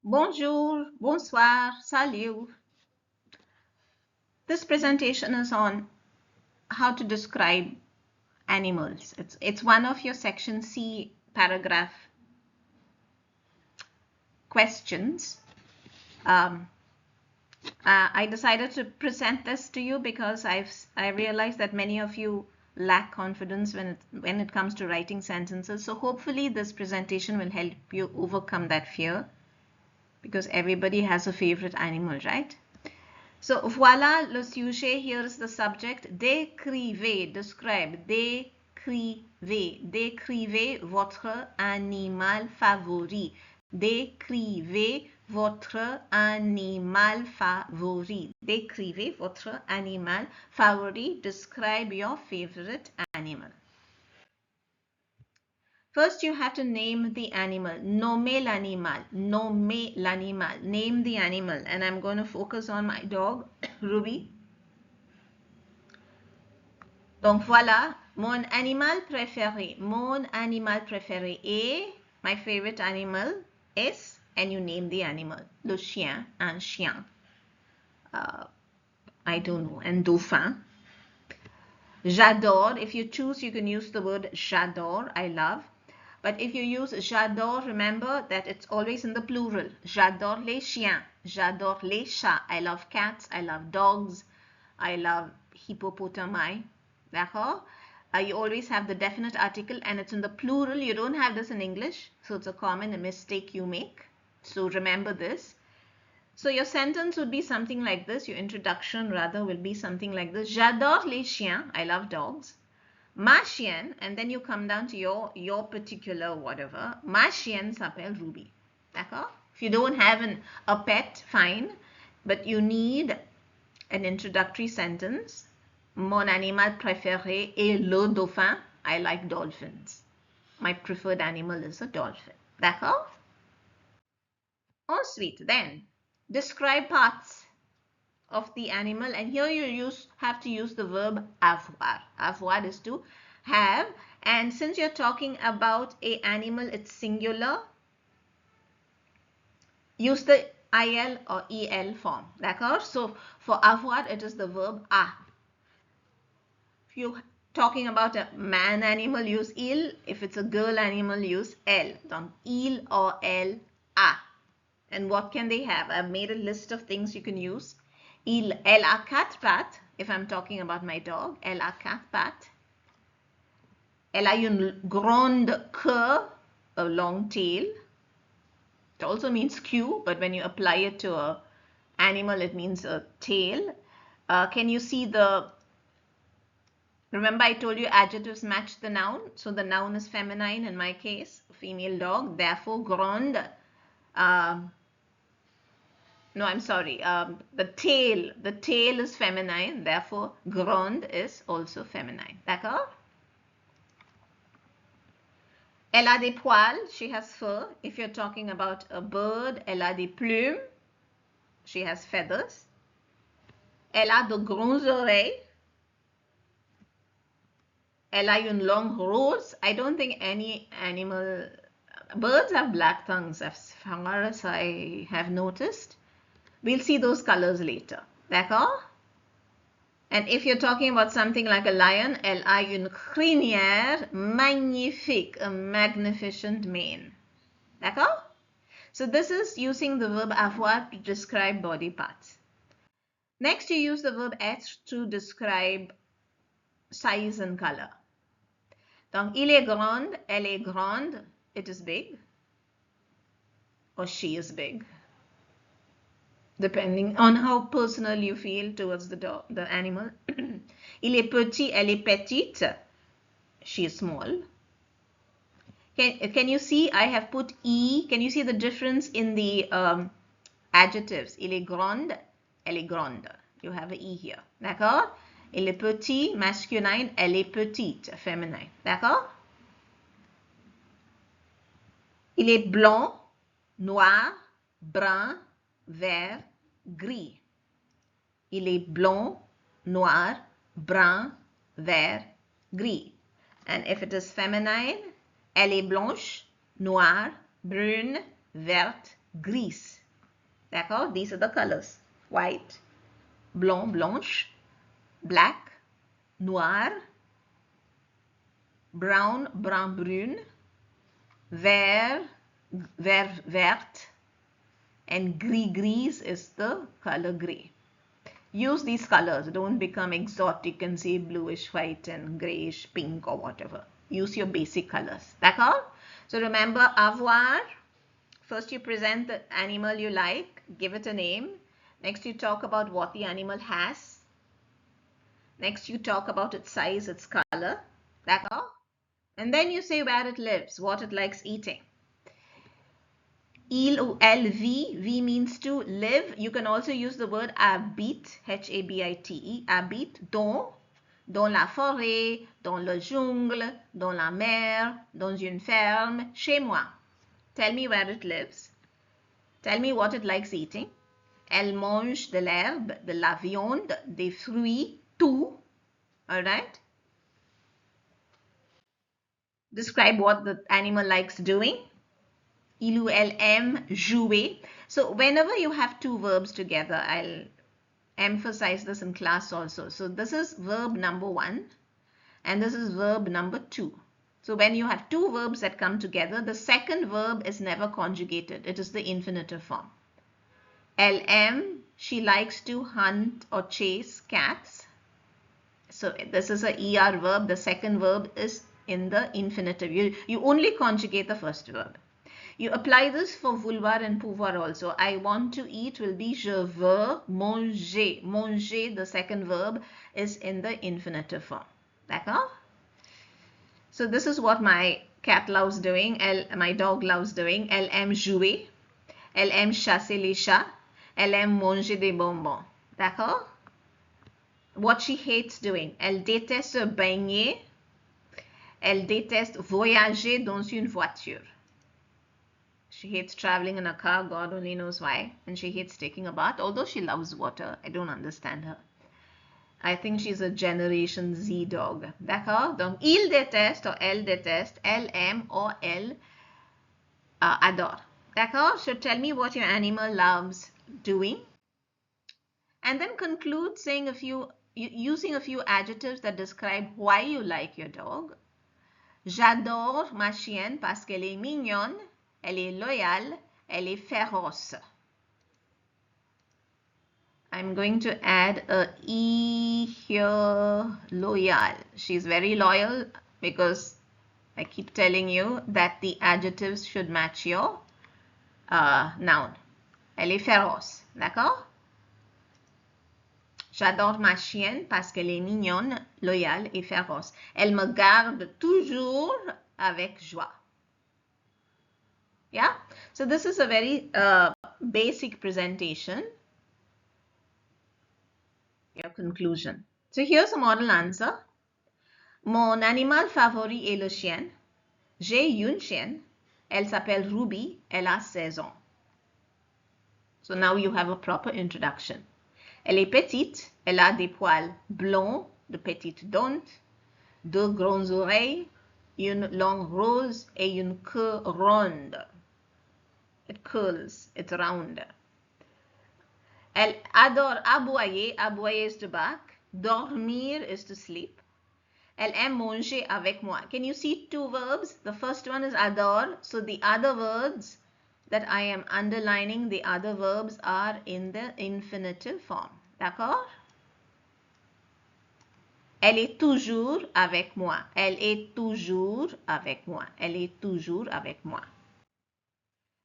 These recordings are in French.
Bonjour, bonsoir, salut. This presentation is on how to describe animals. It's one of your section C paragraph questions. I decided to present this to you because I realized that many of you lack confidence when it comes to writing sentences. So hopefully this presentation will help you overcome that fear, because everybody has a favorite animal, right? So voilà le sujet. Here is the subject. Décrivez, describe. Décrivez. Décrivez votre animal favori. Décrivez votre animal favori. Décrivez votre animal favori. Describe your favorite animal. First, you have to name the animal. Nommer l'animal. Nommer l'animal. Name the animal. And I'm going to focus on my dog, Ruby. Donc voilà, mon animal préféré. Mon animal préféré est, my favorite animal is, and you name the animal. Le chien, un chien. I don't know, un dauphin. J'adore. If you choose, you can use the word j'adore, I love. But if you use j'adore, remember that it's always in the plural. J'adore les chiens. J'adore les chats. I love cats. I love dogs. I love hippopotami. D'accord? You always have the definite article and it's in the plural. You don't have this in English. So it's a common mistake you make. So remember this. So your sentence would be something like this. Your introduction rather will be something like this. J'adore les chiens. I love dogs. Ma chienne, and then you come down to your particular whatever. Ma chienne s'appelle Ruby. D'accord? If you don't have a pet, fine. But you need an introductory sentence. Mon animal préféré est le dauphin. I like dolphins. My preferred animal is a dolphin. D'accord? Ensuite, then, describe parts of the animal, and here you have to use the verb avoir. Avoir is to have, and since you're talking about a animal, it's singular, use the il or el form. D'accord? So for avoir, it is the verb a. If you're talking about a man animal, use il. If it's a girl animal, use elle. Donc il or elle, a. And what can they have? I've made a list of things you can use. Elle a quatre pattes. If I'm talking about my dog, elle a quatre pattes. Elle a une grande queue, a long tail. It also means queue, but when you apply it to an animal, it means a tail. Can you see the... Remember I told you adjectives match the noun. So the noun is feminine in my case, female dog. Therefore, grande... No, I'm sorry. The tail is feminine. Therefore, grande is also feminine. D'accord? Elle a des poils. She has fur. If you're talking about a bird, elle a des plumes. She has feathers. Elle a de grandes oreilles. Elle a une longue rose. I don't think any animal... Birds have black tongues, as far as I have noticed. We'll see those colors later. D'accord? And if you're talking about something like a lion, elle a une crinière magnifique, a magnificent mane. D'accord? So this is using the verb avoir to describe body parts. Next, you use the verb être to describe size and color. Donc, il est grande, elle est grande, it is big, or she is big, depending on how personal you feel towards the dog, the animal. Il est petit, elle est petite. She is small. Can you see I have put E? Can you see the difference in the adjectives? Il est grande, elle est grande. You have an E here. D'accord? Il est petit, masculine, elle est petite, féminin. D'accord? Il est blanc, noir, brun, vert, gris. Il est blanc, noir, brun, vert, gris. And if it is feminine, elle est blanche, noire, brune, verte, gris. D'accord? These are the colors. White, blanc, blanche, black, noir, brown, brun, brune, vert, vert, and gris is the color gray. Use these colors. Don't become exotic and say bluish, white, and grayish, pink, or whatever. Use your basic colors. D'accord? So remember, avoir. First you present the animal you like, give it a name. Next you talk about what the animal has. Next you talk about its size, its color. D'accord? And then you say where it lives, what it likes eating. Il ou elle vit, vit means to live. You can also use the word habite, H-A-B-I-T-E, habite dans la forêt, dans le jungle, dans la mer, dans une ferme, chez moi. Tell me where it lives. Tell me what it likes eating. Elle mange de l'herbe, de la viande, des fruits, tout. All right? Describe what the animal likes doing. Il ou elle aime jouer. So whenever you have two verbs together, I'll emphasize this in class also. So this is verb number 1 and this is verb number 2. So when you have two verbs that come together, the second verb is never conjugated. It is the infinitive form. Elle aime, she likes to hunt or chase cats. So this is a ER verb. The second verb is in the infinitive. You only conjugate the first verb. You apply this for vouloir and pouvoir also. I want to eat will be je veux manger. Manger, the second verb, is in the infinitive form. D'accord? So this is what my cat loves doing. My dog loves doing. Elle aime jouer. Elle aime chasser les chats. Elle aime manger des bonbons. D'accord? What she hates doing. Elle déteste se baigner. Elle déteste voyager dans une voiture. She hates traveling in a car, God only knows why. And she hates taking a bath, although she loves water. I don't understand her. I think she's a Generation Z dog. D'accord? Donc, il déteste or elle déteste, elle aime or elle adore. D'accord? So tell me what your animal loves doing. And then conclude saying using a few adjectives that describe why you like your dog. J'adore ma chienne parce qu'elle est mignonne. Elle est loyale, elle est féroce. I'm going to add a E here, loyal. She's very loyal because I keep telling you that the adjectives should match your noun. Elle est féroce, d'accord? J'adore ma chienne parce qu'elle est mignonne, loyale et féroce. Elle me garde toujours avec joie. Yeah, so this is a very basic presentation. Your conclusion. So here's a model answer. Mon animal favori est le chien. J'ai une chienne. Elle s'appelle Ruby. Elle a 16 ans. So now you have a proper introduction. Elle est petite. Elle a des poils blonds, de petites dents, deux grandes oreilles, une langue rose et une queue ronde. It curls, it's round. Elle adore aboyer. Aboyer is to bark. Dormir is to sleep. Elle aime manger avec moi. Can you see two verbs? The first one is adore. So the other words that I am underlining, the other verbs are in the infinitive form. D'accord? Elle est toujours avec moi. Elle est toujours avec moi. Elle est toujours avec moi.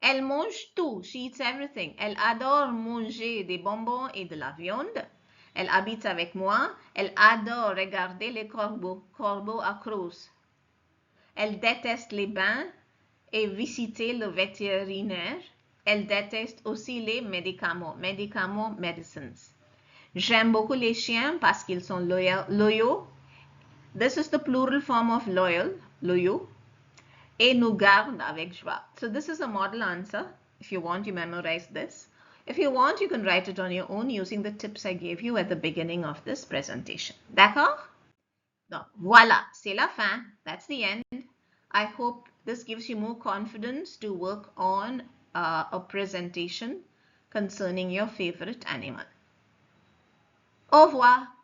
Elle mange tout. She eats everything. Elle adore manger des bonbons et de la viande. Elle habite avec moi. Elle adore regarder les corbeaux. Corbeaux à crosse. Elle déteste les bains et visiter le vétérinaire. Elle déteste aussi les médicaments. Médicaments, medicines. J'aime beaucoup les chiens parce qu'ils sont loyaux. This is the plural form of loyal, loyaux. Et nous garde avec joie. So this is a model answer. If you want, you memorize this. If you want, you can write it on your own using the tips I gave you at the beginning of this presentation. D'accord? Donc, voilà, c'est la fin. That's the end. I hope this gives you more confidence to work on a presentation concerning your favorite animal. Au revoir.